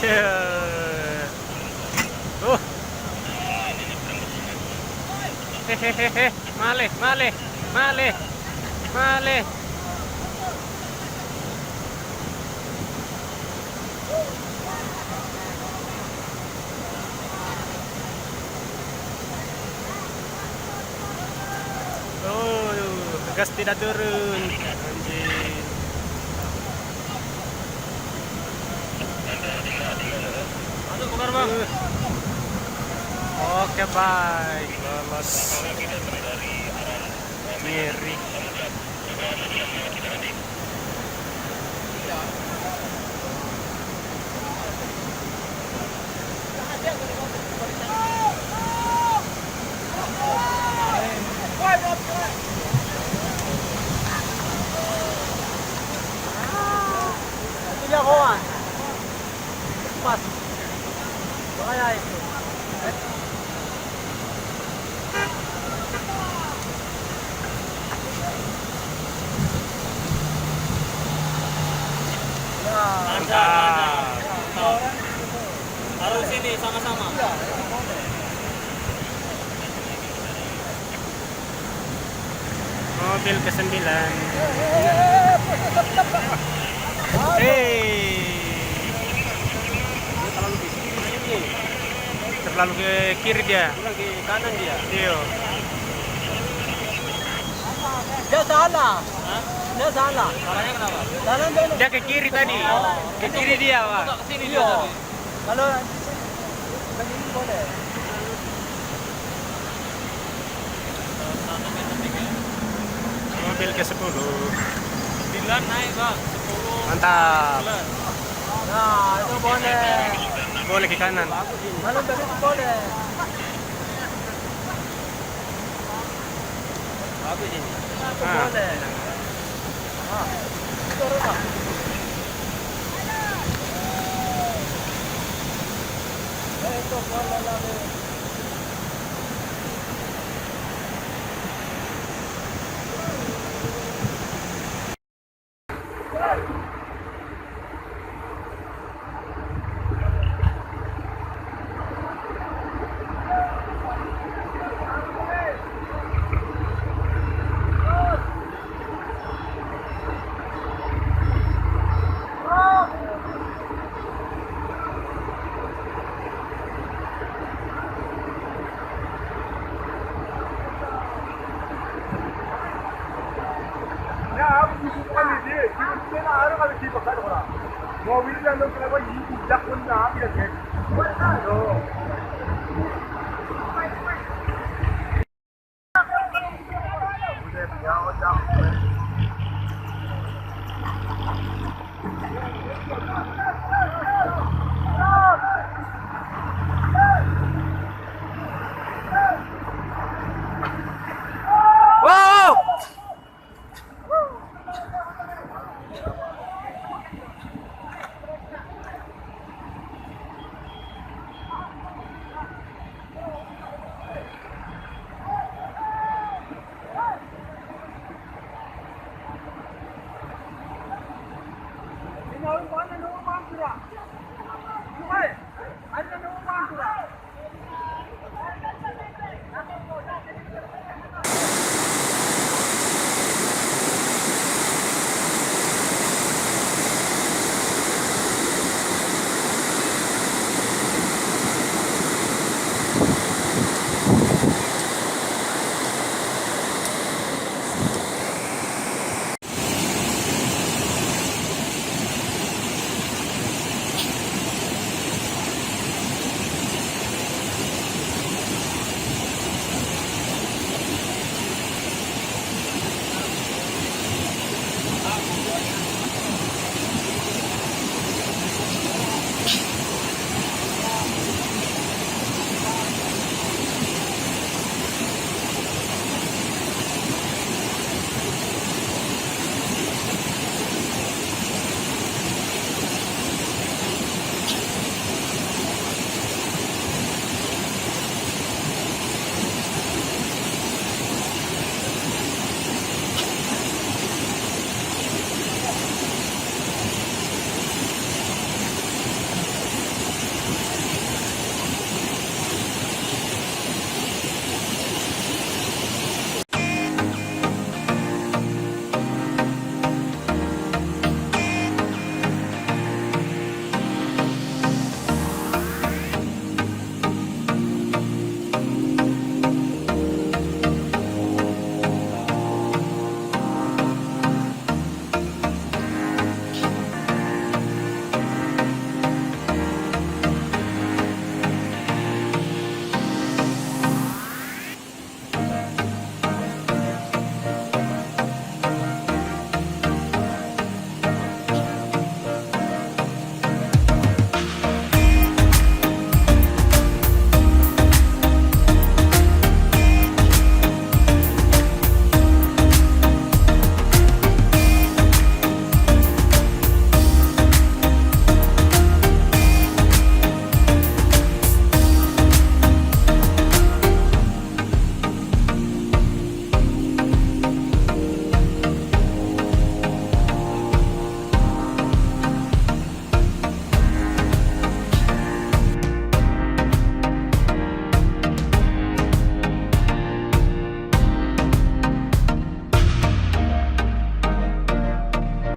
Cet. Oh. Hehehe. Male, male, male, male. Oh, gas tidak turun. Anjing. Masuk ke bang. Oke, baik. Lolos. Kiri. Itu kawan. Pas. Bahaya itu. Mantap. Harus sini sama-sama. Mobil ke-9. Hei. Terlalu ke kiri dia. Pulang ke kanan dia. Iya. Dia salah. Dia salah. Salahnya kenapa? Salah dia. Dia ke kiri tadi. Ke kiri dia, Pak. Ke sini dia tadi. Kalau ke sini boleh. Mobil ke-10. 9 naik, Bang. 10. Mantap. Nah, itu boleh. Boleh ke kanan. Kalau tadi itu boleh. Bagus ini. Itu Ah. boleh. Ah, turun lah. Itu boleh lagi. 뭐 위장 넣으라고 이 무작권 나 이렇게.